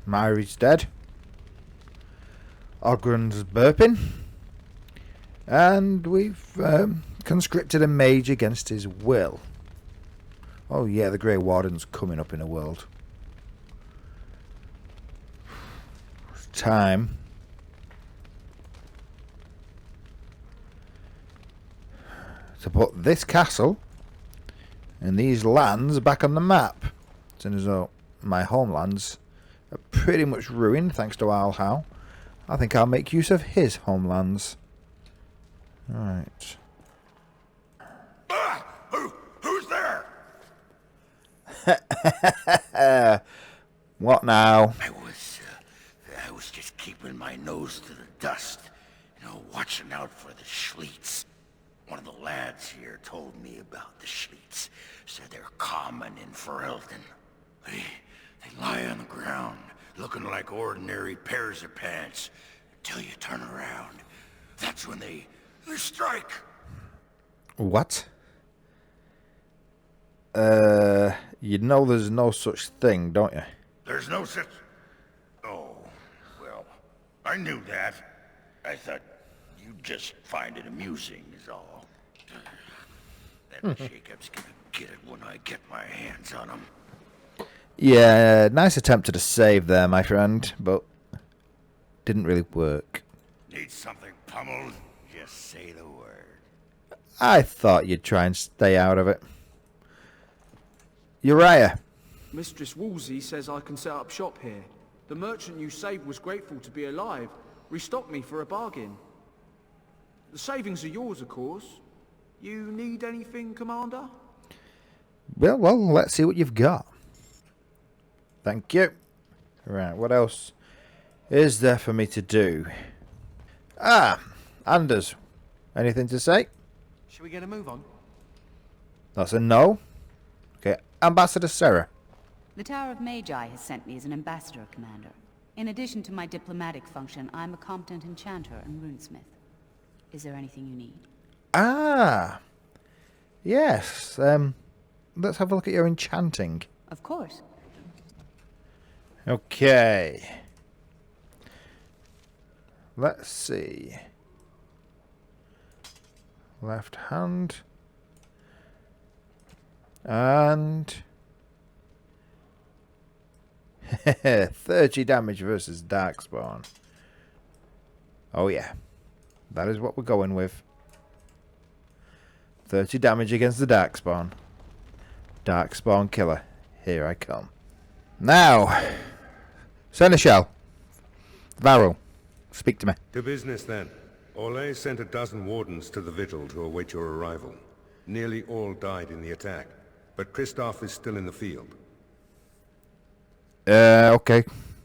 Myri's dead. Ogren's burping. And we've conscripted a mage against his will. Oh yeah, the Grey Warden's coming up in a world. It's time to put this castle and these lands back on the map. Since as though my homelands are pretty much ruined thanks to Al Howe, I think I'll make use of his homelands. Right. Who's there? What now? I was just keeping my nose to the dust, watching out for the Schliets. One of the lads here told me about the Schliets. Said they're common in Ferelden. They lie on the ground, looking like ordinary pairs of pants, until you turn around. That's when they strike. What? You know there's no such thing, don't you? There's no such... Oh, well, I knew that. I thought you'd just find it amusing is all. That Jacob's gonna get it when I get my hands on him. Yeah, nice attempt at a save there, my friend, but didn't really work. Need something pummeled? Just say the word. I thought you'd try and stay out of it. Uriah. Mistress Wolsey says I can set up shop here. The merchant you saved was grateful to be alive. Restocked me for a bargain. The savings are yours, of course. You need anything, Commander? Well, let's see what you've got. Thank you. Right, what else is there for me to do? Anders. Anything to say? Should we get a move on? That's a no. Okay, Ambassador Sarah. The Tower of Magi has sent me as an ambassador, Commander. In addition to my diplomatic function, I'm a competent enchanter and runesmith. Is there anything you need? Yes. Let's have a look at your enchanting. Of course. Okay. Let's see. Left hand. And 30 damage versus Darkspawn. Oh yeah. That is what we're going with. 30 damage against the Darkspawn. Darkspawn killer. Here I come. Now, Seneschal. Varro. Speak to me. To business then. Orlais sent a dozen wardens to the vigil to await your arrival. Nearly all died in the attack, but Kristoff is still in the field. Okay.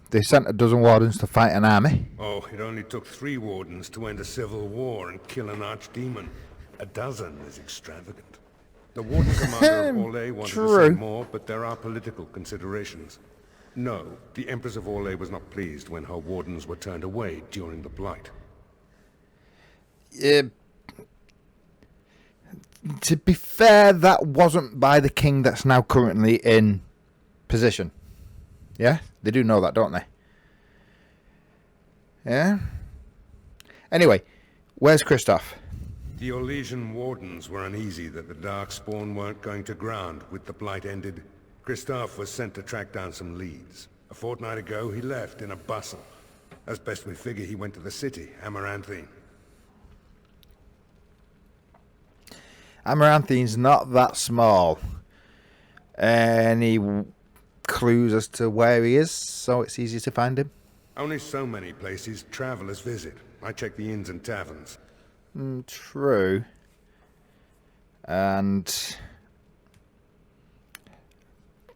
They sent a dozen wardens to fight an army. Oh, it only took 3 wardens to end a civil war and kill an archdemon. A dozen is extravagant. The warden commander of Orlais wanted to say more, but there are political considerations. No, the Empress of Orlais was not pleased when her wardens were turned away during the Blight. To be fair, that wasn't by the king that's now currently in position. Yeah? They do know that, don't they? Yeah? Anyway, where's Kristoff? The Orlesian wardens were uneasy that the Darkspawn weren't going to ground with the Blight ended. Kristoff was sent to track down some leads. A fortnight ago, he left in a bustle. As best we figure, he went to the city, Amaranthine. Amaranthine's not that small. Any clues as to where he is, so it's easy to find him? Only so many places travelers visit. I check the inns and taverns. True. And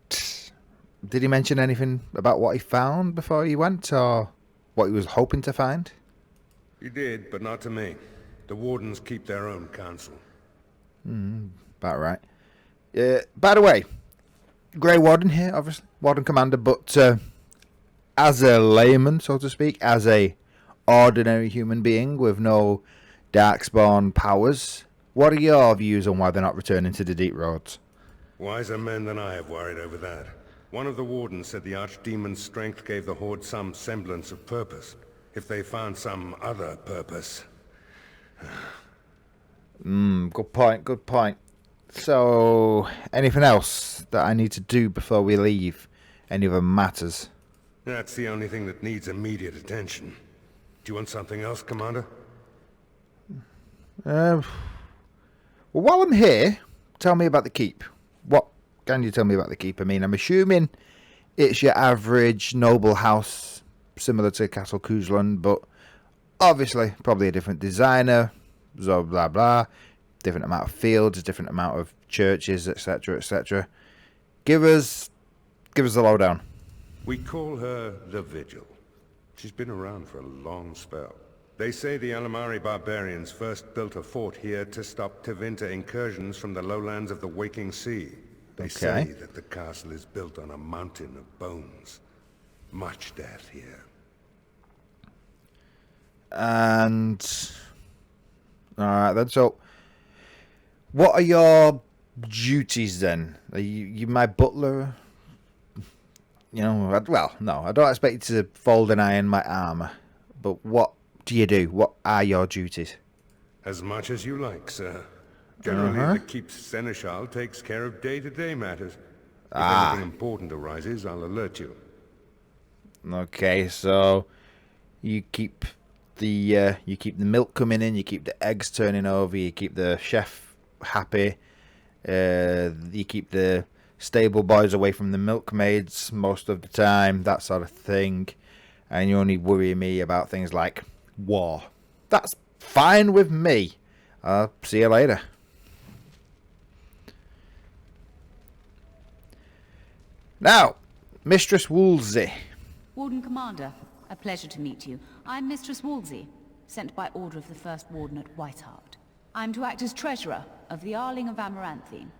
did he mention anything about what he found before he went, or what he was hoping to find? He did, but not to me. The wardens keep their own counsel. About right. By the way, Grey Warden here, obviously, Warden Commander, but as a layman, so to speak, as a ordinary human being with no Darkspawn powers, what are your views on why they're not returning to the Deep Roads? Wiser men than I have worried over that. One of the wardens said the Archdemon's strength gave the Horde some semblance of purpose. If they found some other purpose... Good point, good point. So, anything else that I need to do before we leave? Any other matters? That's the only thing that needs immediate attention. Do you want something else, Commander? Well, while I'm here, tell me about the keep. What can you tell me about the keep? I mean, I'm assuming it's your average noble house, similar to Castle Kuzlund, but obviously probably a different designer, blah blah blah, different amount of fields, different amount of churches, etc., etc. Give us the lowdown. We call her the Vigil. She's been around for a long spell. They say the Alamari barbarians first built a fort here to stop Tevinter incursions from the lowlands of the Waking Sea. They say that the castle is built on a mountain of bones. Much death here. And... alright then, so... what are your duties then? Are you my butler? You know, well, no, I don't expect you to fold an eye in my armour. But what do you do? What are your duties? As much as you like, sir. Generally, the keep's seneschal takes care of day-to-day matters. If anything important arises, I'll alert you. Okay, so you keep the milk coming in, you keep the eggs turning over, you keep the chef happy, you keep the stable boys away from the milkmaids most of the time, that sort of thing, and you only worry me about things like war. That's fine with me. I'll see you later. Now, Mistress Woolsey. Warden Commander, a pleasure to meet you. I'm Mistress Woolsey, sent by order of the First Warden at Whitehart. I'm to act as treasurer of the Arling of Amaranthine.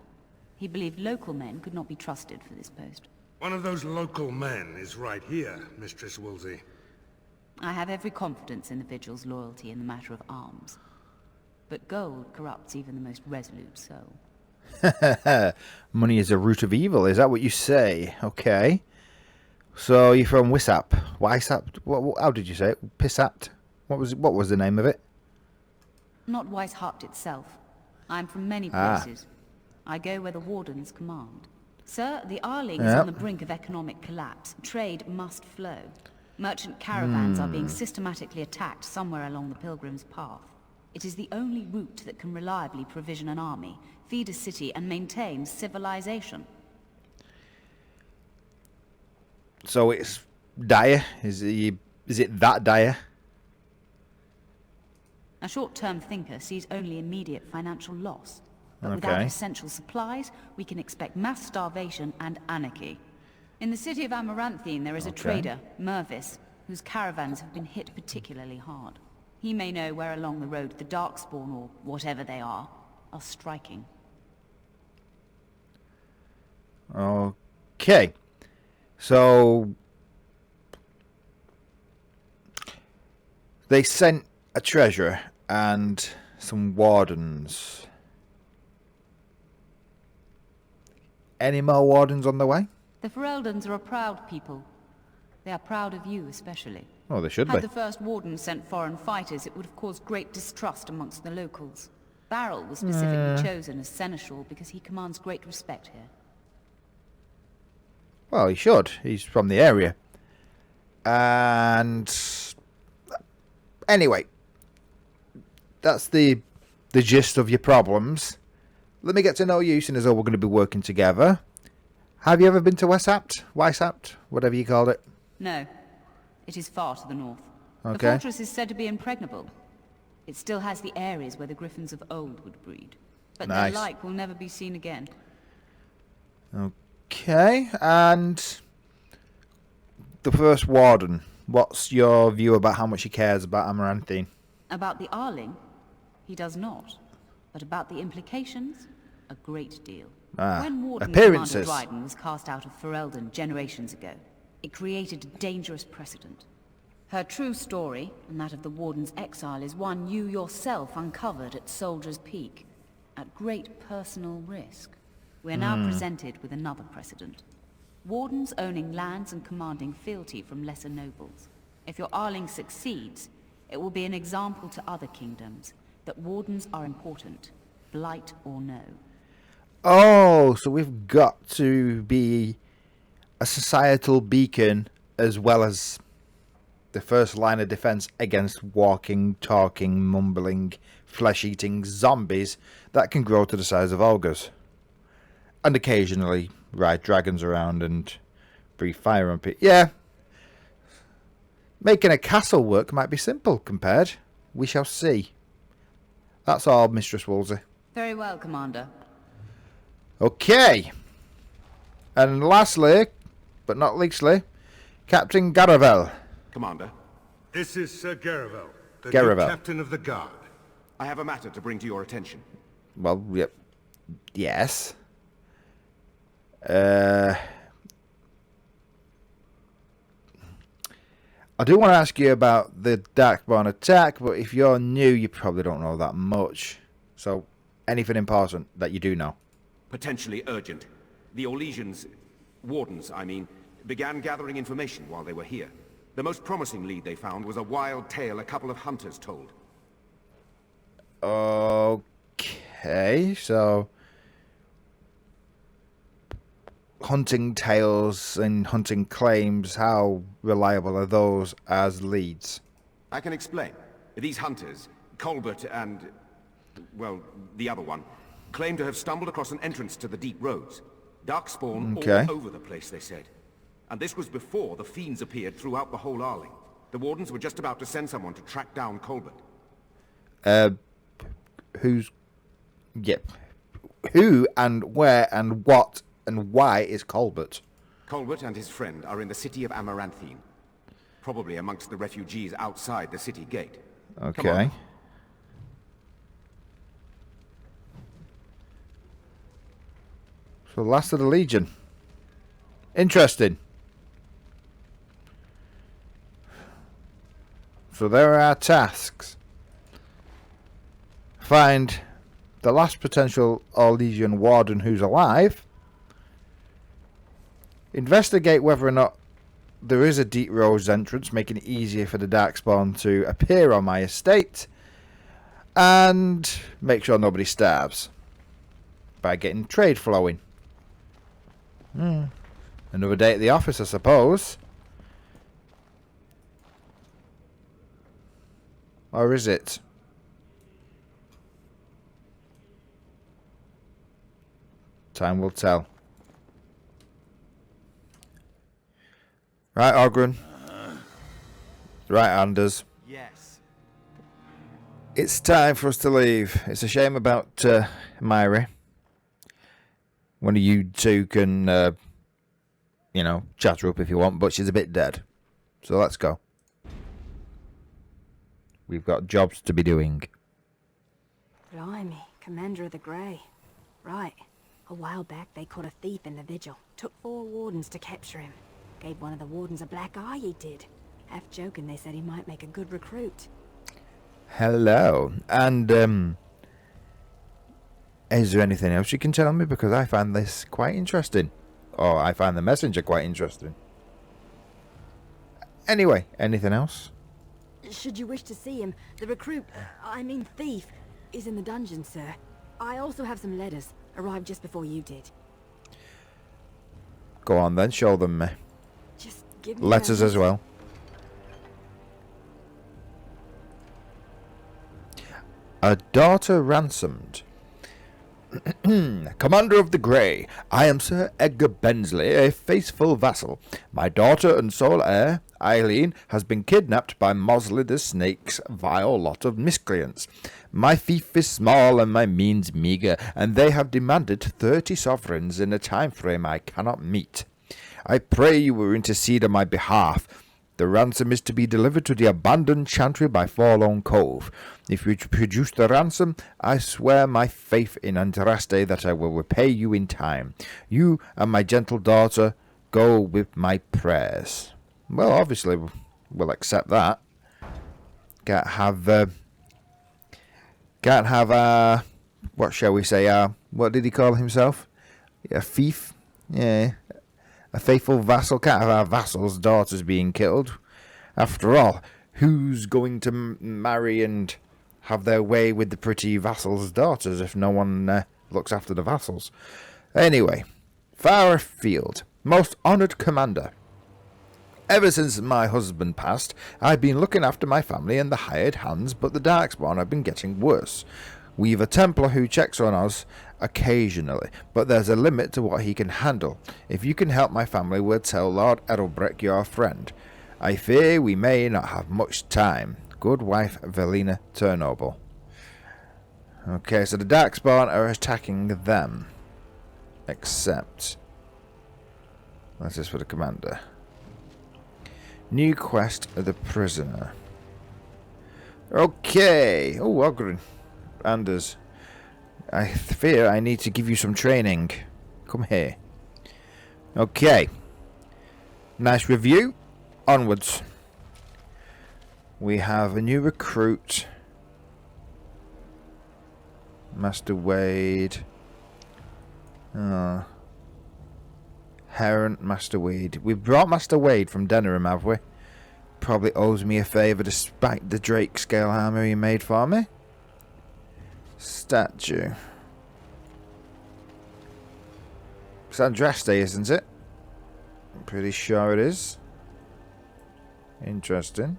He believed local men could not be trusted for this post. One of those local men is right here, Mistress Woolsey. I have every confidence in the Vigil's loyalty in the matter of arms. But gold corrupts even the most resolute soul. Money is a root of evil, is that what you say? Okay. So you're from Wisap? Wisap? How did you say it? Pissapt? What was the name of it? Not Weishaupt itself. I'm from many places. I go where the Wardens command. Sir, the Arling is on the brink of economic collapse. Trade must flow. Merchant caravans are being systematically attacked somewhere along the Pilgrim's Path. It is the only route that can reliably provision an army, feed a city, and maintain civilization. So it's dire? Is it that dire? A short-term thinker sees only immediate financial loss. But without essential supplies, we can expect mass starvation and anarchy. In the city of Amaranthine, there is a trader, Mervis, whose caravans have been hit particularly hard. He may know where along the road the Darkspawn, or whatever they are striking. Okay. So... they sent a treasurer and some wardens. Any more wardens on the way? The Fereldans are a proud people. They are proud of you, especially. Oh, they should be. Had the First Warden sent foreign fighters, it would have caused great distrust amongst the locals. Barrel was specifically chosen as seneschal because he commands great respect here. Well, he should. He's from the area. And... anyway. That's the gist of your problems. Let me get to know you, seeing as though we're going to be working together. Have you ever been to Weishaupt? Whatever you called it. No. It is far to the north. Okay. The fortress is said to be impregnable. It still has the areas where the griffins of old would breed. But their like will never be seen again. Okay, and the First Warden. What's your view about how much he cares about Amaranthine? About the Arling? He does not. But about the implications? A great deal. When Warden appearances. Commander Dryden was cast out of Ferelden generations ago, it created a dangerous precedent. Her true story, and that of the Warden's exile, is one you yourself uncovered at Soldier's Peak, at great personal risk. We are now presented with another precedent. Wardens owning lands and commanding fealty from lesser nobles. If your Arling succeeds, it will be an example to other kingdoms that wardens are important, blight or no. Oh, so we've got to be a societal beacon as well as the first line of defense against walking, talking, mumbling, flesh-eating zombies that can grow to the size of ogres. And occasionally ride dragons around and breathe fire on people. Yeah. Making a castle work might be simple compared. We shall see. That's all, Mistress Woolsey. Very well, Commander. Okay. And lastly, but not leastly, Captain Garavel. Commander, This is Sir Garavel, the new Garavel. captain of the guard. I have a matter to bring to your attention. Well, yep. Yes. I do want to ask you about the Darkborn attack, but if you're new, you probably don't know that much. So, anything important that you do know? Potentially urgent. The Orlesians, wardens, I mean, began gathering information while they were here. The most promising lead they found was a wild tale a couple of hunters told. Okay, so hunting tales and hunting claims, how reliable are those as leads? I can explain. These hunters, Colbert and, well, the other one, claim to have stumbled across an entrance to the deep roads. Darkspawn Okay. all over the place, they said. And this was before the fiends appeared throughout the whole Arling. The wardens were just about to send someone to track down Colbert. Who's... Yep. Who and where and what and why is Colbert? Colbert and his friend are in the city of Amaranthine. Probably amongst the refugees outside the city gate. Come Okay. on. So last of the Legion. Interesting. So there are our tasks. Find the last potential Orlesian warden who's alive. Investigate whether or not there is a deep roads entrance, making it easier for the Darkspawn to appear on my estate. And make sure nobody starves by getting trade flowing. Another day at the office, I suppose. Or is it? Time will tell. Right, Ogren. Right, Anders. Yes. It's time for us to leave. It's a shame about Myri. One of you two can, chat her up if you want, but she's a bit dead. So let's go. We've got jobs to be doing. Blimey, Commander of the Grey. Right. A while back they caught a thief in the vigil. Took 4 wardens to capture him. Gave one of the wardens a black eye, he did. Half joking, they said he might make a good recruit. Hello. And, is there anything else you can tell me? Because I find this quite interesting. Or I find the messenger quite interesting. Anyway, anything else? Should you wish to see him, the recruit, thief, is in the dungeon, sir. I also have some letters. Arrived just before you did. Go on then, show them me. Just give me Letters a as well. A daughter ransomed. Commander of the Grey, I am Sir Edgar Bensley, a faithful vassal. My daughter and sole heir, Eileen, has been kidnapped by Mosley the Snake's vile lot of miscreants. My fief is small and my means meagre, and they have demanded 30 sovereigns in a time frame I cannot meet. I pray you will intercede on my behalf. The ransom is to be delivered to the abandoned chantry by Forlorn Cove. If you produce the ransom, I swear my faith in Andraste that I will repay you in time. You and my gentle daughter go with my prayers. Well, obviously, we'll accept that. Can't have, what shall we say, what did he call himself? A thief? Yeah. A faithful vassal can't have our vassal's daughters being killed. After all, who's going to marry and have their way with the pretty vassal's daughters if no one looks after the vassals? Anyway, far afield. Most honoured commander. Ever since my husband passed, I've been looking after my family and the hired hands, but the Darkspawn have been getting worse. We've a Templar who checks on us occasionally, but there's a limit to what he can handle. If you can help my family, we'll tell Lord Edelbreck your friend. I fear we may not have much time. Good wife, Velina Turnoble. Okay, so the Darkspawn are attacking them. Except... That's just for the commander. New quest of the prisoner. Okay. Oh, Ogren. Anders. I fear I need to give you some training. Come here. Okay. Nice review. Onwards. We have a new recruit. Master Wade. Heron, Master Wade. We brought Master Wade from Denerim, have we? Probably owes me a favour despite the Drake scale armour he made for me. Statue. It's Andraste, isn't it? I'm pretty sure it is. Interesting.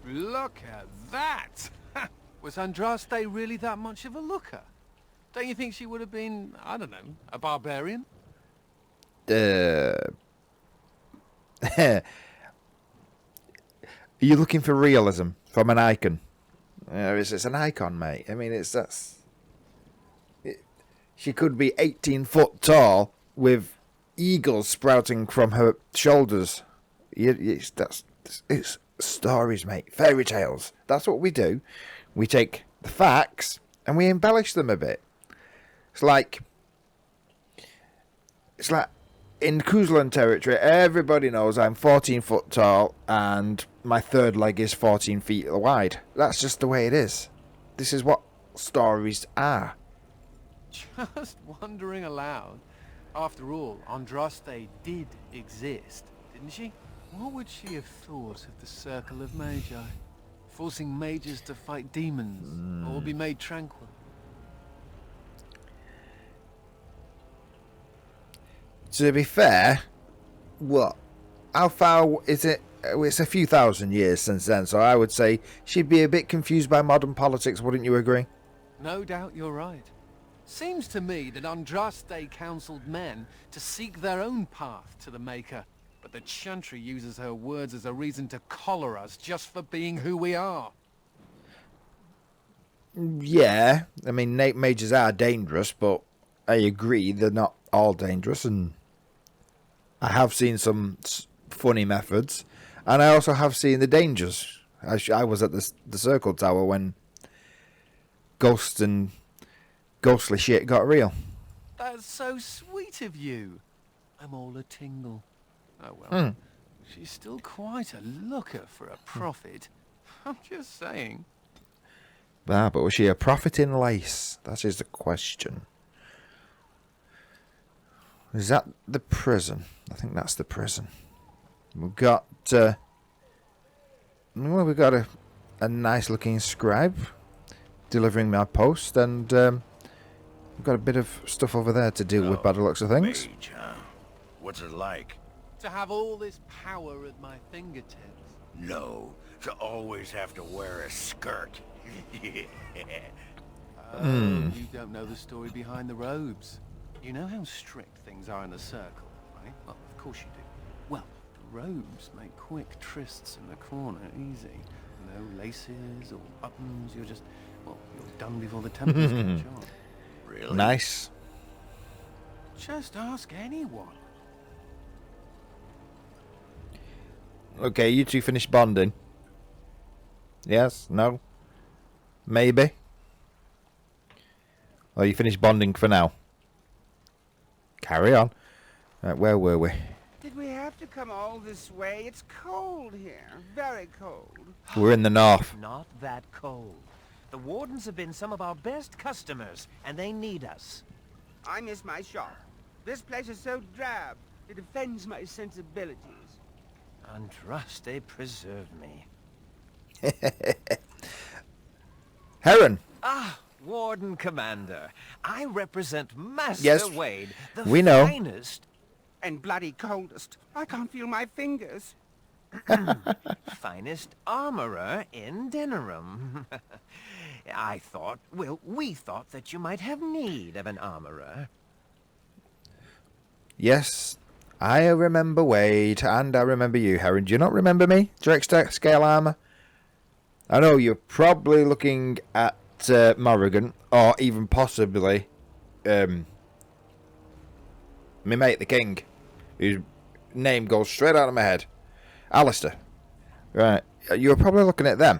Look at that! Was Andraste really that much of a looker? Don't you think she would have been, I don't know, a barbarian? Are you looking for realism from an icon? It's an icon, mate. I mean, she could be 18 foot tall with eagles sprouting from her shoulders. It's stories, mate. Fairy tales. That's what we do. We take the facts and we embellish them a bit. It's like in Kuzlan territory, everybody knows I'm 14 foot tall and my third leg is 14 feet wide. That's just the way it is. This is what stories are. Just wondering aloud. After all, Andraste did exist, didn't she? What would she have thought of the Circle of Magi? Forcing mages to fight demons, or be made tranquil? To be fair, what? How far is it? It's a few thousand years since then, so I would say she'd be a bit confused by modern politics, wouldn't you agree? No doubt you're right. Seems to me that Andraste counseled men to seek their own path to the Maker, but the Chantry uses her words as a reason to collar us just for being who we are. Yeah, I mean, mages are dangerous, but I agree they're not all dangerous, and I have seen some funny methods, and I also have seen the dangers. I was at the Circle Tower when ghosts and ghostly shit got real. That's so sweet of you. I'm all a tingle. Oh well, she's still quite a looker for a prophet. I'm just saying. But was she a prophet in lace? That is the question. Is that the prison? I think that's the prison. We've got we've got a nice looking scribe delivering my post, and we've got a bit of stuff over there to deal with by the looks of things. Mage, huh? What's it like? To have all this power at my fingertips. No, to always have to wear a skirt. You don't know the story behind the robes. You know how strict things are in the Circle, right? Well, of course you do. Well, the robes make quick trysts in the corner easy. No laces or buttons. You're just, well, you're done before the Templars catch on. Really? Nice. Just ask anyone. Okay, you two finished bonding. Yes? No? Maybe? Or you finished bonding for now? Carry on. Right, where were we? Did we have to come all this way? It's cold here. Very cold. We're in the north. Not that cold. The Wardens have been some of our best customers, and they need us. I miss my shop. This place is so drab, it offends my sensibilities. Andraste preserve me. Heron. Ah, Warden Commander. I represent Master Yes, Wade, the we know. finest... And bloody coldest. I can't feel my fingers. finest armorer in Denerim. I thought, well, we thought that you might have need of an armorer. Yes, I remember Wade, and I remember you, Heron. Do you not remember me? Direct scale armor? I know you're probably looking at Morrigan, or even possibly me mate the King, whose name goes straight out of my head. Alistair. Right, you were probably looking at them.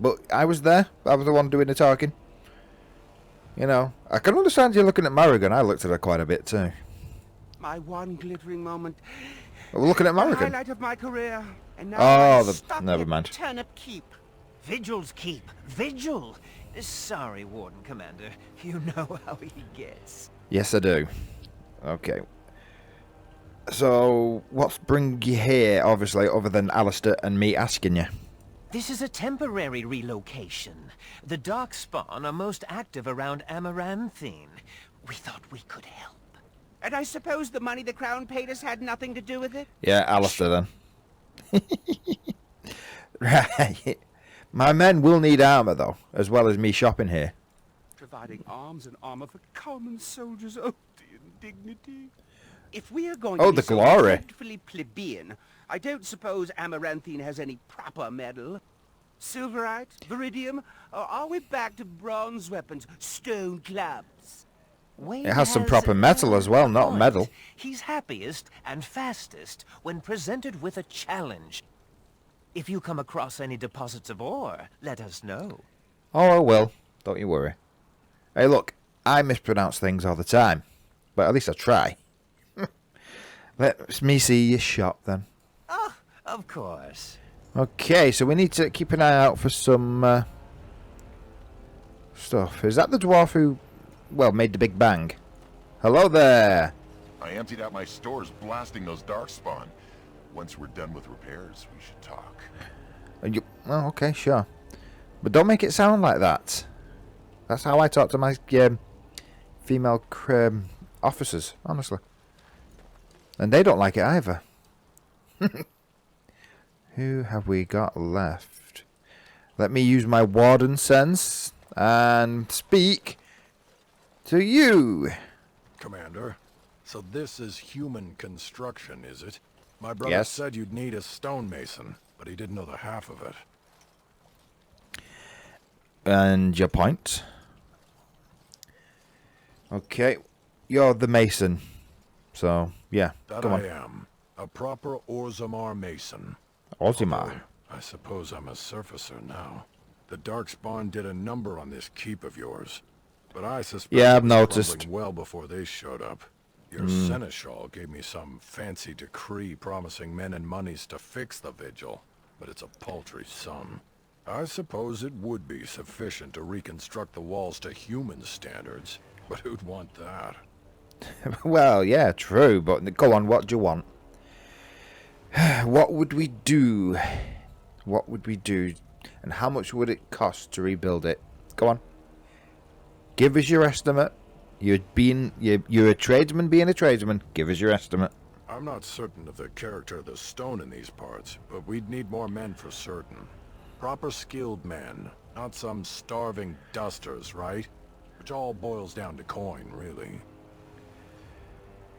But I was there. I was the one doing the talking. You know, I can understand you looking at Morrigan. I looked at her quite a bit too. My one glittering moment. We're looking at The Morrigan. highlight of my career. And now Oh, I'm stuck never at mind. Turnip Keep. Vigil's keep. Vigil! Sorry, Warden Commander. You know how he gets. Yes, I do. Okay. So, what's bring you here, obviously, other than Alistair and me asking you? This is a temporary relocation. The Darkspawn are most active around Amaranthine. We thought we could help. And I suppose the money the Crown paid us had nothing to do with it? Yeah, Alistair then. Right. My men will need armour, though, as well as me shopping here. Providing arms and armor for common soldiers. Oh, the indignity. If we are going Oh, to be the so glory. dreadfully plebeian, I don't suppose Amaranthine has any proper metal. Silverite? Viridium? Or are we back to bronze weapons? Stone clubs? Wade It has some proper metal as well, a not point. metal. He's happiest and fastest when presented with a challenge. If you come across any deposits of ore, let us know. Oh, I will. Don't you worry. Hey, look, I mispronounce things all the time. But at least I try. Let me see your shop, then. Oh, of course. Okay, so we need to keep an eye out for some stuff. Is that the dwarf who, well, made the Big Bang? Hello there. I emptied out my stores blasting those Darkspawn. Once we're done with repairs, we should talk. Oh, okay, sure. But don't make it sound like that. That's how I talk to my female officers, honestly. And they don't like it either. Who have we got left? Let me use my warden sense and speak to you. Commander, so this is human construction, is it? My brother Yes. said you'd need a stonemason, but he didn't know the half of it. And your point? Okay, you're the mason. So, yeah, That come I on. am. A proper Orzammar mason. Orzammar. Although, I suppose I'm a surfacer now. The Darkspawn did a number on this keep of yours. But I suspect Yeah, it I've was noticed. crumbling well before they showed up. Your seneschal gave me some fancy decree promising men and monies to fix the vigil, but it's a paltry sum. I suppose it would be sufficient to reconstruct the walls to human standards, but who'd want that? Well, yeah, true, but go on, what do you want? What would we do? What would we do? And how much would it cost to rebuild it? Go on. Give us your estimate. You're a tradesman being a tradesman. Give us your estimate. I'm not certain of the character of the stone in these parts, but we'd need more men for certain. Proper skilled men, not some starving dusters, right? Which all boils down to coin, really.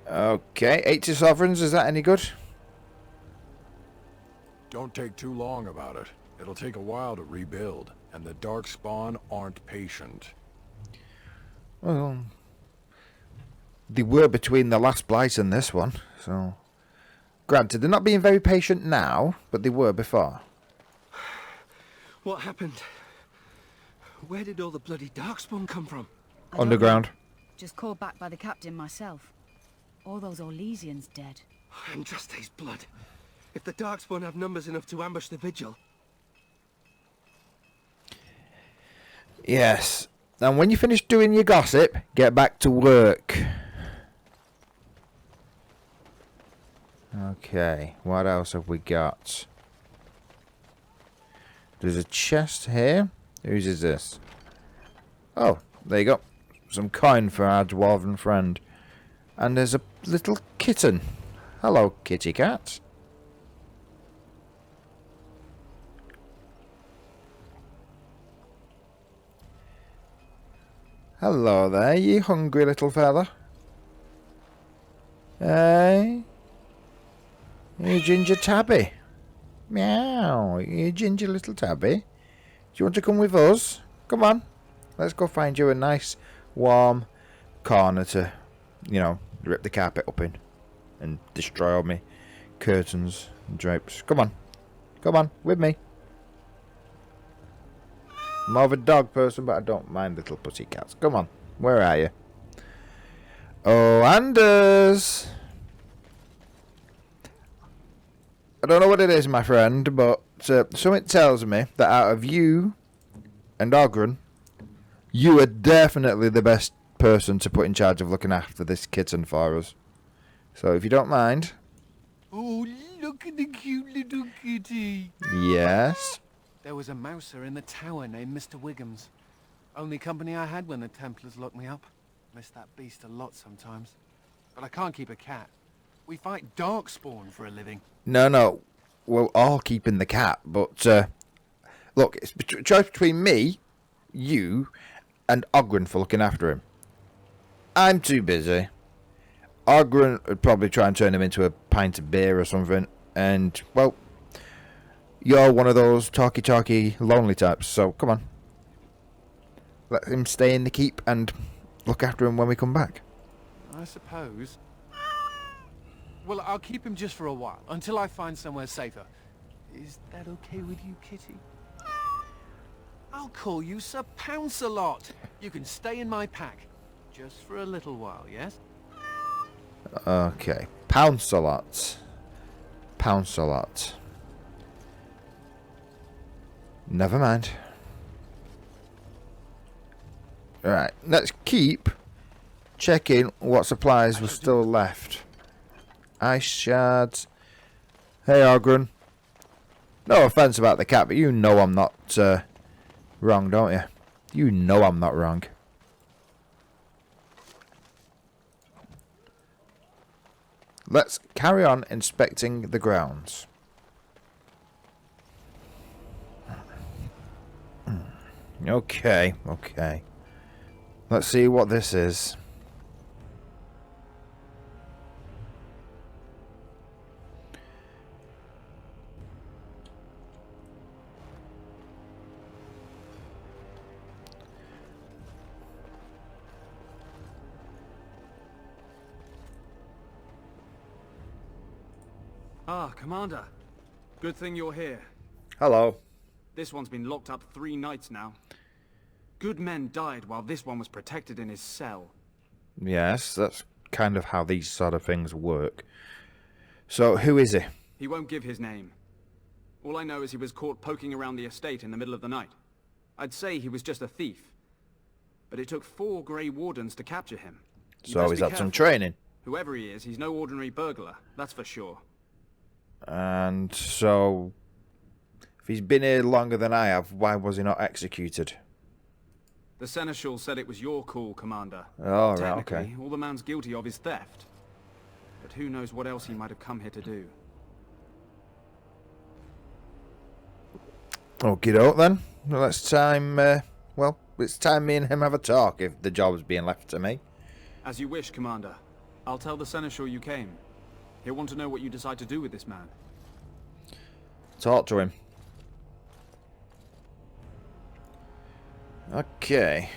Okay, 80 sovereigns, is that any good? Don't take too long about it. It'll take a while to rebuild, and the Darkspawn aren't patient. Well, they were between the last blight and this one, so... Granted, they're not being very patient now, but they were before. What happened? Where did all the bloody Darkspawn come from? I don't Underground. know. Just called back by the captain myself. All those Orlesians dead. Andraste's blood. If the Darkspawn have numbers enough to ambush the vigil. Yes. And when you finish doing your gossip, get back to work. Okay, what else have we got? There's a chest here. Whose is this? Oh, there you go. Some coin for our dwarven friend. And there's a little kitten. Hello, kitty cat. Hello there, you hungry little fella. Hey? You ginger tabby. Meow, you ginger little tabby. Do you want to come with us? Come on. Let's go find you a nice, warm corner to, you know, rip the carpet up in. And destroy all my curtains and drapes. Come on. Come on, with me. I'm more of a dog person, but I don't mind little pussycats. Come on. Where are you? Oh, Anders! I don't know what it is, my friend, but something tells me that out of you and Ogren, you are definitely the best person to put in charge of looking after this kitten for us. So if you don't mind... Oh, look at the cute little kitty. Yes? There was a mouser in the tower named Mr. Wiggums. Only company I had when the Templars locked me up. Miss that beast a lot sometimes. But I can't keep a cat. We fight Darkspawn for a living. No. We're all keeping the cat, but... look, it's a choice between me, you, and Ogren for looking after him. I'm too busy. Ogren would probably try and turn him into a pint of beer or something. And, well... You're one of those talky, lonely types, so come on. Let him stay in the keep and look after him when we come back. I suppose. Well, I'll keep him just for a while, until I find somewhere safer. Is that okay with you, Kitty? I'll call you Sir Pounce-a-Lot. You can stay in my pack. Just for a little while, yes? Okay. Pounce-a-Lot. Pounce-a-Lot. Never mind. Alright, let's keep checking what supplies were still left. Ice shards. Hey, Ogren. No offense about the cat, but you know I'm not wrong, don't you? You know I'm not wrong. Let's carry on inspecting the grounds. Okay. Let's see what this is. Ah, Commander. Good thing you're here. Hello. This one's been locked up 3 nights now. Good men died while this one was protected in his cell. Yes, that's kind of how these sort of things work. So, who is he? He won't give his name. All I know is he was caught poking around the estate in the middle of the night. I'd say he was just a thief. But it took 4 Grey Wardens to capture him. So he's had some training. Whoever he is, he's no ordinary burglar, that's for sure. And so... If he's been here longer than I have, why was he not executed? The Seneschal said it was your call, Commander. Oh, right, okay. All the man's guilty of is theft. But who knows what else he might have come here to do. Okie doke then. Well, it's time, it's time me and him have a talk if the job's being left to me. As you wish, Commander. I'll tell the Seneschal you came. He'll want to know what you decide to do with this man. Talk to him. Okay.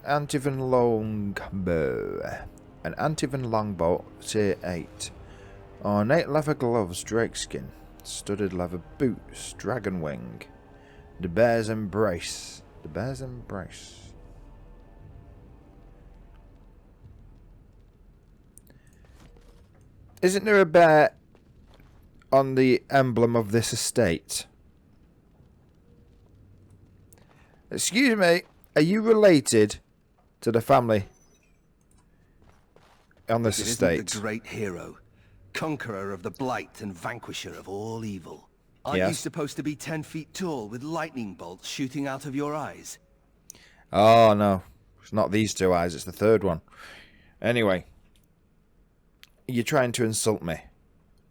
Antivan longbow. An Antivan longbow, tier 8. Ornate leather gloves, drakeskin. Studded leather boots, dragon wing. The Bear's Embrace. The Bear's Embrace. Isn't there a bear on the emblem of this estate? Excuse me, are you related to the family on this It estate. isn't the great hero, conqueror of the blight and vanquisher of all evil. Aren't Yes. you supposed to be 10 feet tall with lightning bolts shooting out of your eyes? Oh, no. It's not these two eyes, it's the third one. Anyway. You're trying to insult me.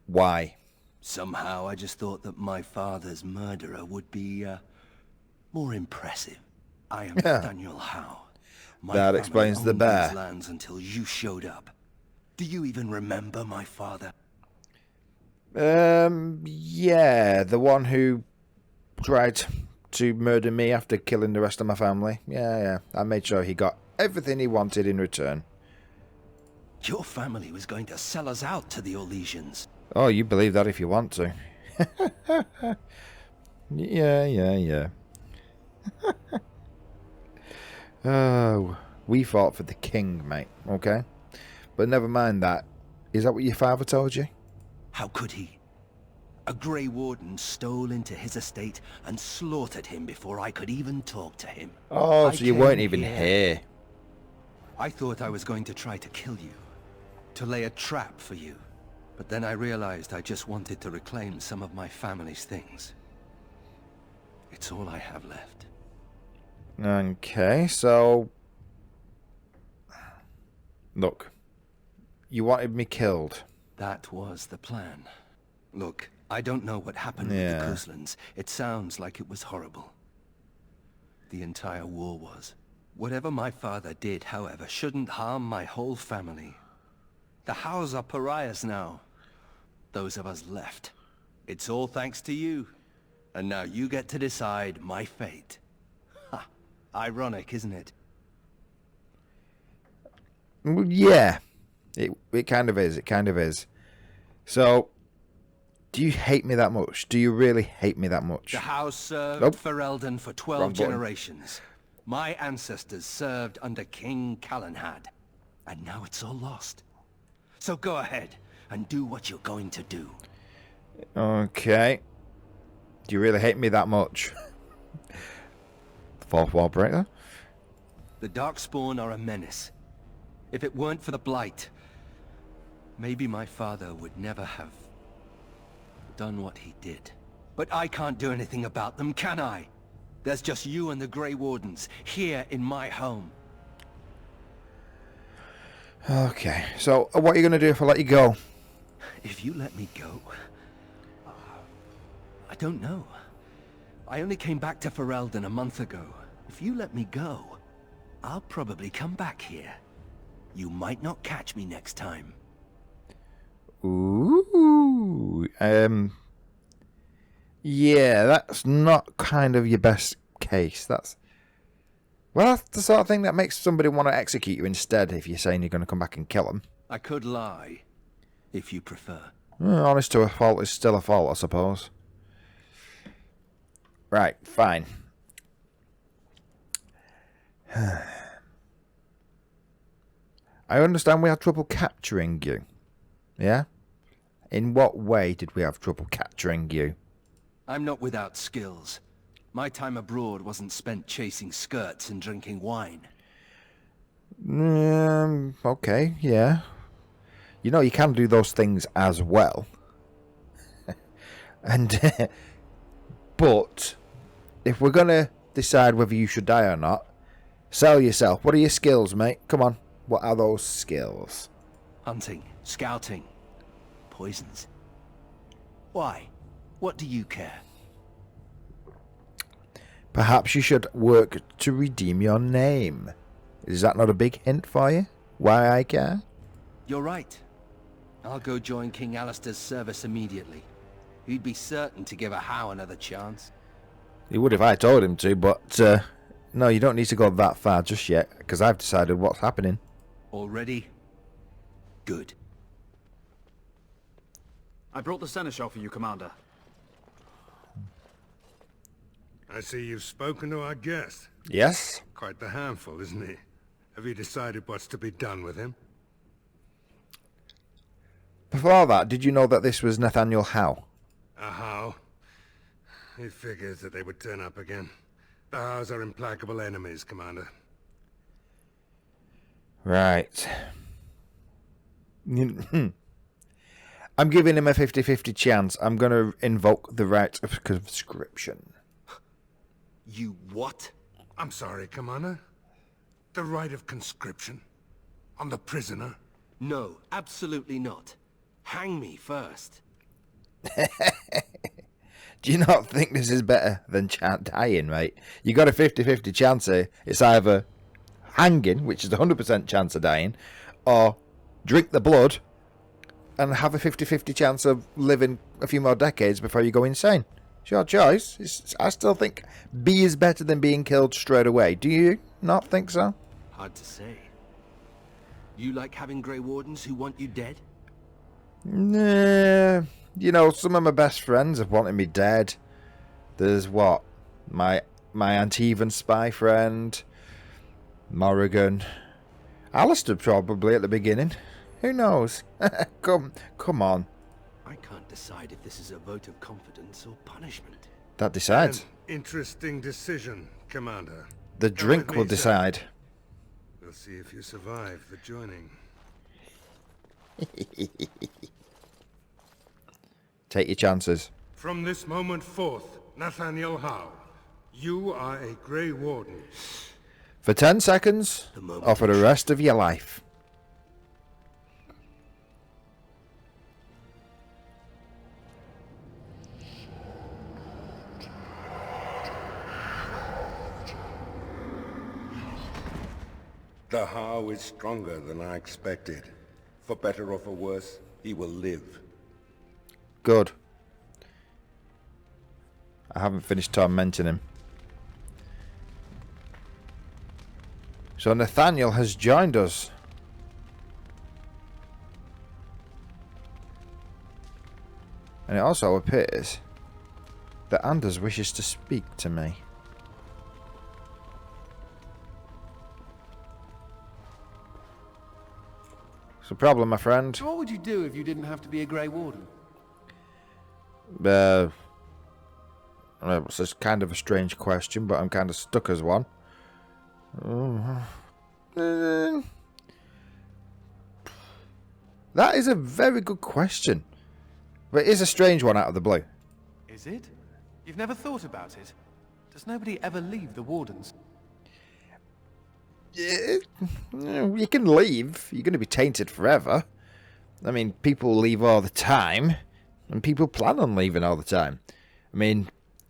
Why? Somehow I just thought that my father's murderer would be, more impressive. I am Nathaniel Howe. My That family explains the owned bear. these lands until you showed up. Do you even remember my father? Yeah, the one who tried to murder me after killing the rest of my family. Yeah. I made sure he got everything he wanted in return. Your family was going to sell us out to the Orlesians. Oh, you believe that if you want to. Yeah. Oh, we fought for the king, mate, okay? But never mind that. Is that what your father told you? How could he? A Grey Warden stole into his estate and slaughtered him before I could even talk to him. Oh, I so you came weren't even here. I thought I was going to try to kill you, to lay a trap for you. But then I realized I just wanted to reclaim some of my family's things. It's all I have left. Okay, so... Look. You wanted me killed. That was the plan. Look, I don't know what happened with the Kuzlans. It sounds like it was horrible. The entire war was. Whatever my father did, however, shouldn't harm my whole family. The Howes are pariahs now. Those of us left. It's all thanks to you. And now you get to decide my fate. Ha! Ironic, isn't it? Yeah. It kind of is. It kind of is. So, do you hate me that much? Do you really hate me that much? The House served Ferelden for 12 Wrong button. generations. My ancestors served under King Calenhad. And now it's all lost. So go ahead and do what you're going to do. Okay. Do you really hate me that much? Fourth wall breaker? The Darkspawn are a menace. If it weren't for the Blight, maybe my father would never have done what he did. But I can't do anything about them, can I? There's just you and the Grey Wardens here in my home. Okay, so what are you going to do if I let you go? If you let me go... I don't know. I only came back to Ferelden a month ago. If you let me go, I'll probably come back here. You might not catch me next time. Ooh. Yeah, that's not kind of your best case. That's the sort of thing that makes somebody want to execute you instead if you're saying you're going to come back and kill them. I could lie, if you prefer. Honest to a fault is still a fault, I suppose. Right, fine. I understand we had trouble capturing you. Yeah? In what way did we have trouble capturing you? I'm not without skills. My time abroad wasn't spent chasing skirts and drinking wine. Okay, yeah. You know, you can do those things as well. And, but, if we're going to decide whether you should die or not, sell yourself. What are your skills, mate? Come on. What are those skills? Hunting, scouting, poisons. Why? What do you care? Perhaps you should work to redeem your name. Is that not a big hint for you? Why I care? You're right. I'll go join King Alistair's service immediately. He'd be certain to give a Howe another chance. He would if I told him to, but no, you don't need to go that far just yet, because I've decided what's happening. Already? Good. I brought the seneschal for you, Commander. I see you've spoken to our guest. Yes? Quite the handful, isn't he? Have you decided what's to be done with him? Before that, did you know that this was Nathaniel Howe? A Howe? It figures that they would turn up again. The Howes are implacable enemies, Commander. Right. I'm giving him a 50-50 chance. I'm going to invoke the right of conscription. You what? I'm sorry, Commander. The right of conscription? On the prisoner? No, absolutely not. Hang me first. Do you not think this is better than dying, mate? You got a 50-50 chance here. It's either hanging, which is a 100% chance of dying, or drink the blood and have a 50-50 chance of living a few more decades before you go insane. It's your choice. I still think B is better than being killed straight away. Do you not think so? Hard to say. You like having Grey Wardens who want you dead? Nah. You know, some of my best friends have wanted me dead. There's what? My Antivan spy friend. Morrigan. Alistair probably at the beginning. Who knows? Come on. I can't decide if this is a vote of confidence or punishment. That decides. An interesting decision, Commander. The drink will decide. We'll see if you survive the joining. Take your chances. From this moment forth, Nathaniel Howe, you are a Grey Warden. For 10 seconds, or for the rest of your life. The Howe is stronger than I expected. For better or for worse, he will live. Good. I haven't finished tormenting him. So Nathaniel has joined us. And it also appears that Anders wishes to speak to me. What's the problem, my friend? So what would you do if you didn't have to be a Grey Warden? It's just kind of a strange question, but I'm kind of stuck as one. That is a very good question. But it is a strange one out of the blue. Is it? You've never thought about it? Does nobody ever leave the Wardens? You can leave. You're going to be tainted forever. I mean, people leave all the time. And people plan on leaving all the time. I mean,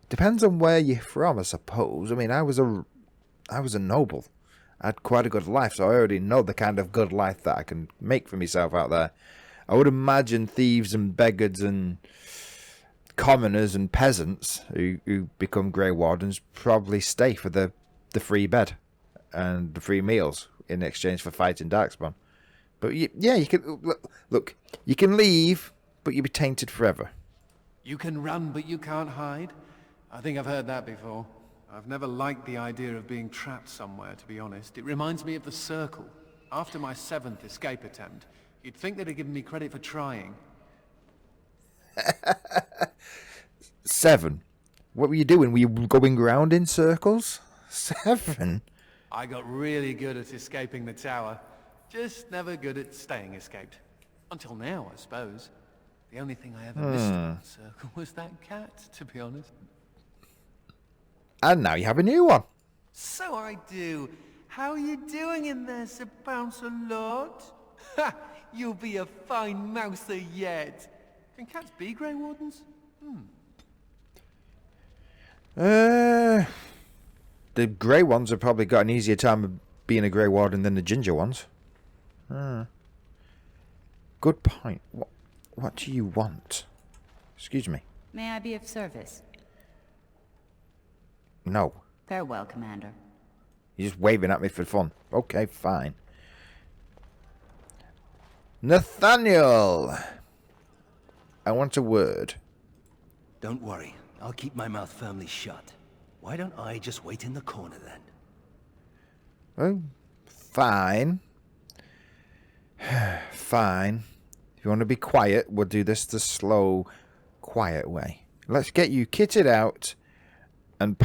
depends on where you're from, I suppose. I mean, I was a noble. I had quite a good life, so I already know the kind of good life that I can make for myself out there. I would imagine thieves and beggars and commoners and peasants who become Grey Wardens probably stay for the free bed and the free meals in exchange for fighting Darkspawn. But yeah, you can look. You can leave, but you'll be tainted forever. You can run, but you can't hide? I think I've heard that before. I've never liked the idea of being trapped somewhere, to be honest. It reminds me of the Circle. After my 7th escape attempt, you'd think they'd have given me credit for trying. 7? What were you doing? Were you going round in circles? 7? I got really good at escaping the tower. Just never good at staying escaped. Until now, I suppose. The only thing I ever missed about the Circle was that cat, to be honest. And now you have a new one. So I do. How are you doing in there, Sir Bouncer Lord? Ha! You'll be a fine mouser yet. Can cats be Grey Wardens? The grey ones have probably got an easier time of being a Grey Warden than the ginger ones. Good point. What do you want? Excuse me. May I be of service? No. Farewell, Commander. You're just waving at me for fun. Okay, fine. Nathaniel! I want a word. Don't worry. I'll keep my mouth firmly shut. Why don't I just wait in the corner then? Well, fine. Fine. If you want to be quiet, we'll do this the slow, quiet way. Let's get you kitted out and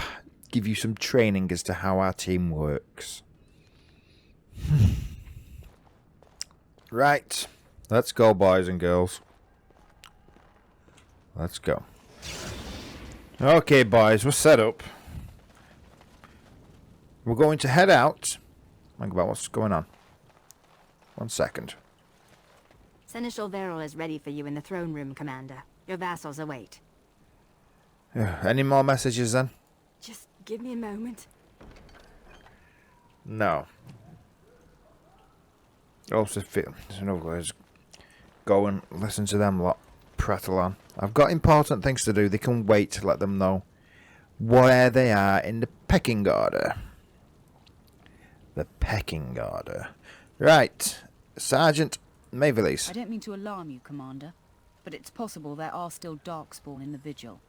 give you some training as to how our team works. Right. Let's go, boys and girls. Let's go. Okay, boys, we're set up. We're going to head out. Think about what's going on. 1 second. Seneschal Verrill is ready for you in the throne room, Commander. Your vassals await. Any more messages then? Just give me a moment. No. Also feel no words. Go and listen to them lot prattle on. I've got important things to do. They can wait to let them know where they are in the pecking order. The pecking order. Right. Sergeant Mavelise. I don't mean to alarm you, Commander, but it's possible there are still Darkspawn in the Vigil.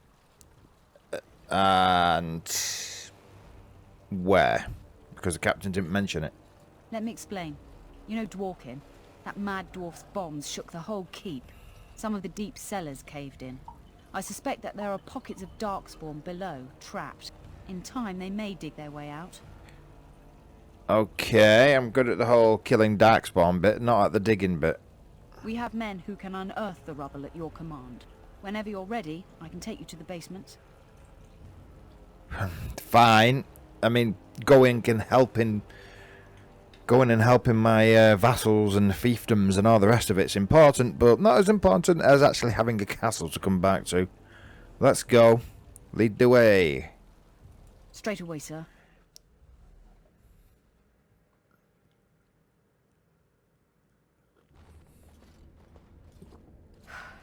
And where? Because the captain didn't mention it. Let me explain. You know Dworkin? That mad dwarf's bombs shook the whole keep. Some of the deep cellars caved in. I suspect that there are pockets of Darkspawn below, trapped. In time, they may dig their way out. Okay, I'm good at the whole killing Darkspawn bit, not at the digging bit. We have men who can unearth the rubble at your command. Whenever you're ready, I can take you to the basement. Fine. I mean, going and helping my vassals and fiefdoms and all the rest of it's important, but not as important as actually having a castle to come back to. Let's go. Lead the way. Straight away, sir.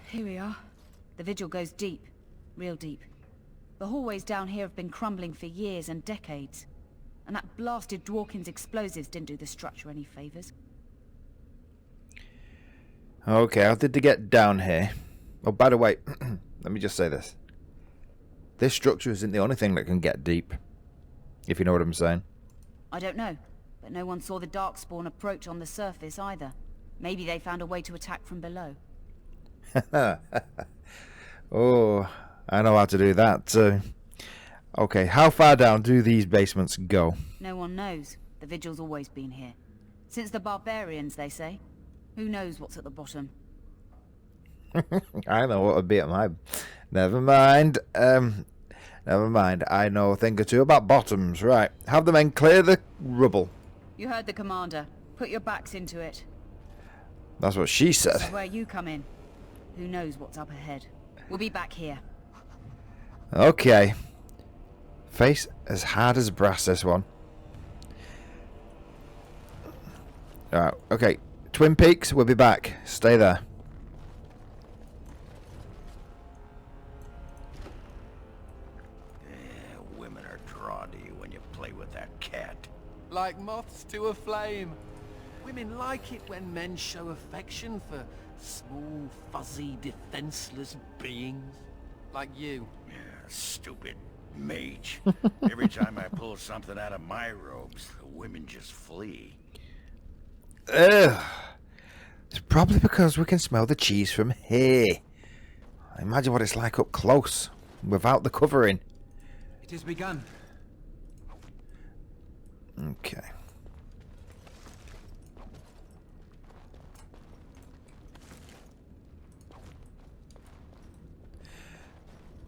Here we are. The vigil goes deep. Real deep. The hallways down here have been crumbling for years and decades. And that blasted Dworkin's explosives didn't do the structure any favours. Okay, how did they get down here? Oh, by the way, let me just say this. This structure isn't the only thing that can get deep. If you know what I'm saying. I don't know, but no one saw the Darkspawn approach on the surface either. Maybe they found a way to attack from below. Oh, I know how to do that too. Okay, how far down do these basements go? No one knows. The Vigil's always been here. Since the barbarians, they say. Who knows what's at the bottom? I know what would be at my... Never mind. Never mind. I know a thing or two about bottoms. Right. Have the men clear the rubble. You heard the commander. Put your backs into it. That's what she said. This is where you come in. Who knows what's up ahead? We'll be back here. Okay. Face as hard as brass, this one. Alright, okay. Twin Peaks, we'll be back. Stay there. Women are drawn to you when you play with that cat. Like moths to a flame. Women like it when men show affection for small, fuzzy, defenseless beings. Like you. Yeah, stupid mage. Every time I pull something out of my robes, the women just flee. Ugh. It's probably because we can smell the cheese from here. Imagine what it's like up close, without the covering. It has begun. Okay.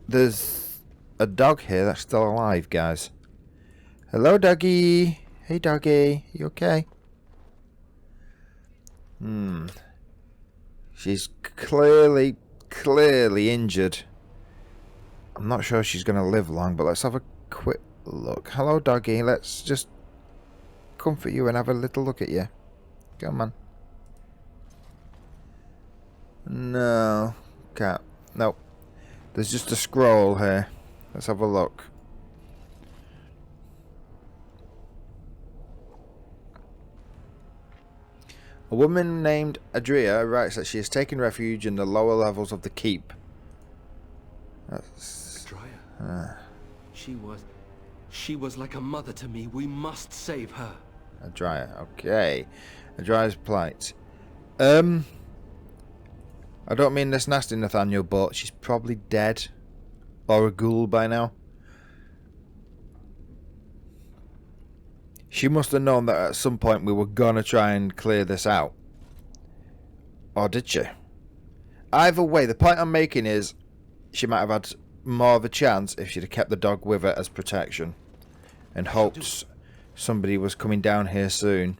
There's a dog here that's still alive, guys. Hello, doggy. Hey, doggy. You okay? She's clearly injured. I'm not sure she's going to live long, but let's have a quick look. Hello, doggy. Let's just comfort you and have a little look at you. Come on. No. Can't. Nope. There's just a scroll here. Let's have a look. A woman named Adria writes that she has taken refuge in the lower levels of the keep. That's... Adria? She was like a mother to me. We must save her. Adria, okay. Adria's plight. I don't mean this nasty, Nathaniel, but she's probably dead. Or a ghoul by now. She must have known that at some point we were gonna try and clear this out. Or did she? Either way, the point I'm making is she might have had more of a chance if she'd have kept the dog with her as protection and hoped somebody was coming down here soon.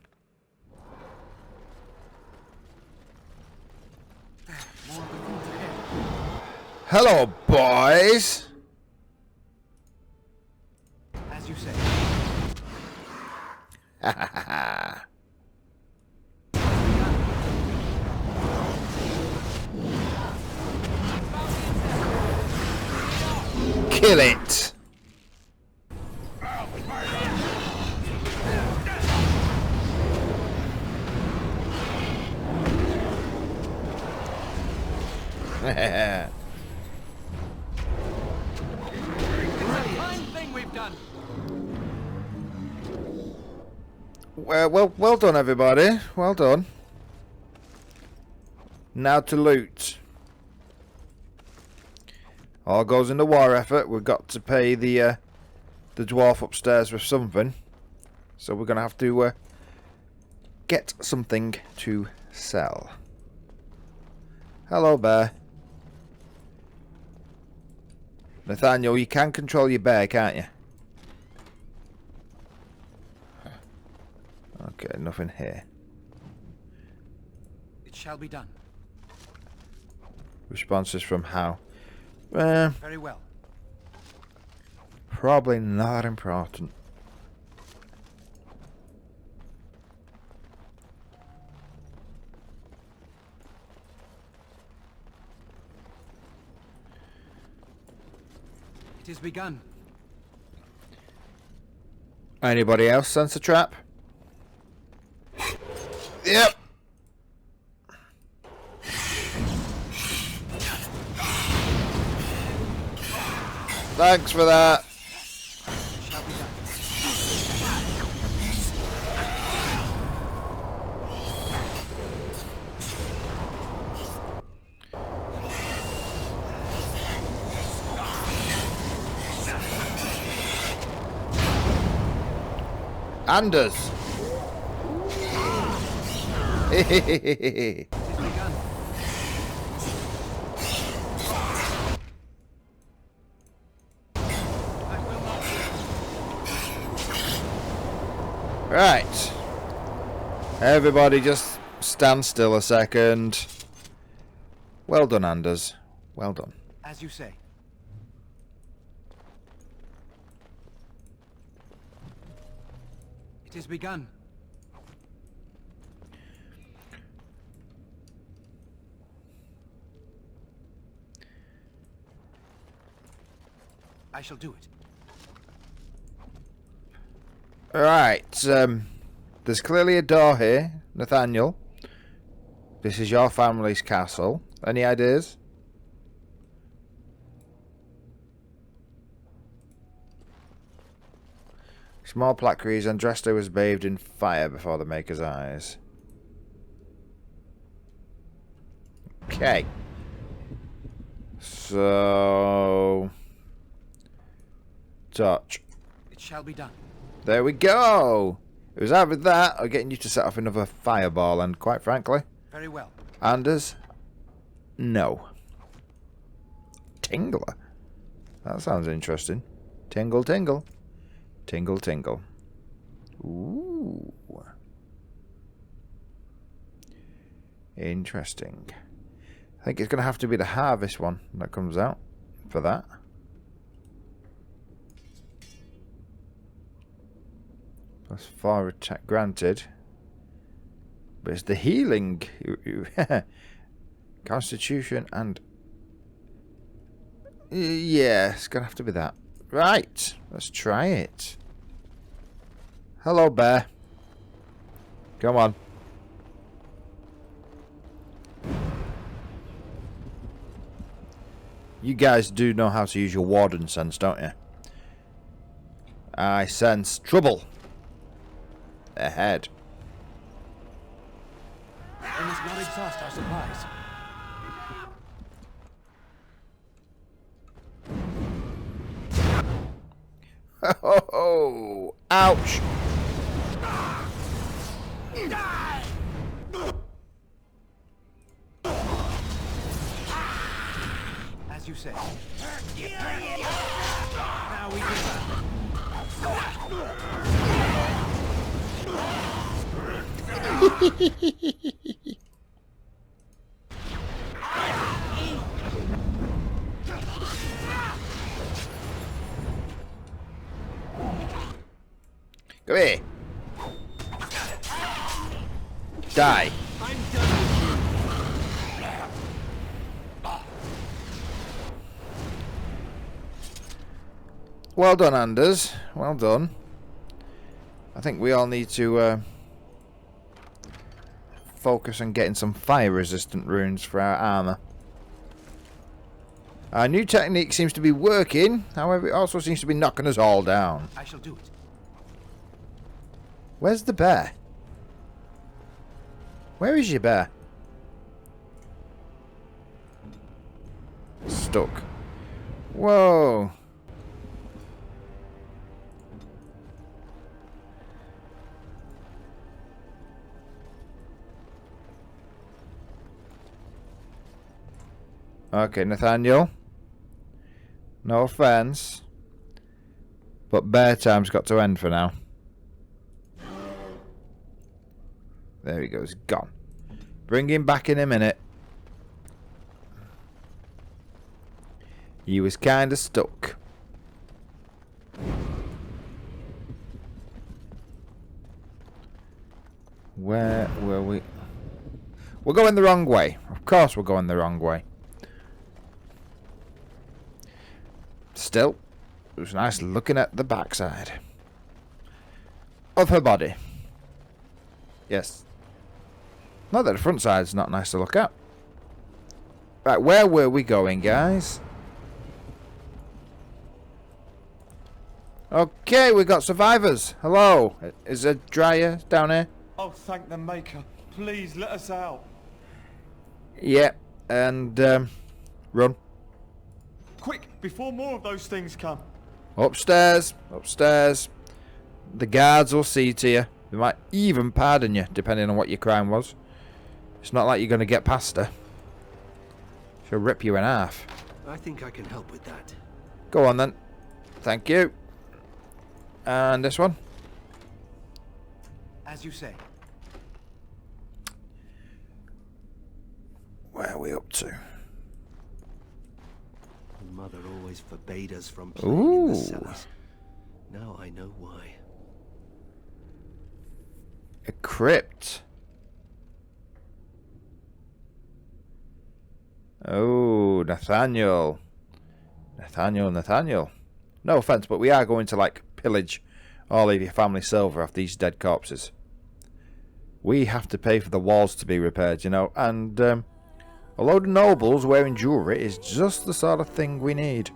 Hello, boys! As you say. Ha ha ha. Kill it! Well done, everybody. Well done. Now to loot. All goes in the war effort. We've got to pay the dwarf upstairs with something, so we're gonna have to get something to sell. Hello, bear. Nathaniel, you can control your bear, can't you? Okay, nothing here. It shall be done. Responses from how? Very well. Probably not important. It is begun. Anybody else sense a trap? Yep. Thanks for that. Anders. Right. Everybody just stand still a second. Well done, Anders. Well done. As you say. It is begun. I shall do it. Right, there's clearly a door here, Nathaniel. This is your family's castle. Any ideas? Small plaque reads, Andraste was bathed in fire before the Maker's eyes. Okay. So... touch. It shall be done. There we go! It was either that or getting you to set off another fireball, and quite frankly... Very well. Anders? No. Tingler? That sounds interesting. Tingle, tingle. Tingle, tingle. Ooh. Interesting. I think it's going to have to be the harvest one that comes out for that. Plus 4 attack granted. But it's the healing. Constitution and... yeah, it's going to have to be that. Right, let's try it. Hello, bear. Come on. You guys do know how to use your warden sense, don't you? I sense trouble ahead. We must not exhaust our supplies. Oh, ouch. Now we can... Come here. Die. I'm done with you. Well done, Anders. Well done. I think we all need to focus on getting some fire-resistant runes for our armor. Our new technique seems to be working, however it also seems to be knocking us all down. I shall do it. Where's the bear? Where is your bear? Stuck. Whoa. Okay, Nathaniel. No offense, but bear time's got to end for now. There he goes, gone. Bring him back in a minute. He was kind of stuck. Where were we? We're going the wrong way. Of course we're going the wrong way. Still, it was nice looking at the backside of her body. Yes. Not that the front side's not nice to look at. Right, where were we going, guys? Okay, we got survivors. Hello. Is there Dryer down here? Oh, thank the Maker. Please, let us out. Yeah, and, run. Quick, before more of those things come. Upstairs. Upstairs. The guards will see to you. They might even pardon you, depending on what your crime was. It's not like you're going to get past her. She'll rip you in half. I think I can help with that. Go on, then. Thank you. And this one? As you say. Where are we up to? Mother always forbade us from playing in the cellars. Now I know why. A crypt. Oh, Nathaniel. Nathaniel. No offense, but we are going to, like, pillage all of your family silver off these dead corpses. We have to pay for the walls to be repaired, you know, and a load of nobles wearing jewellery is just the sort of thing we need.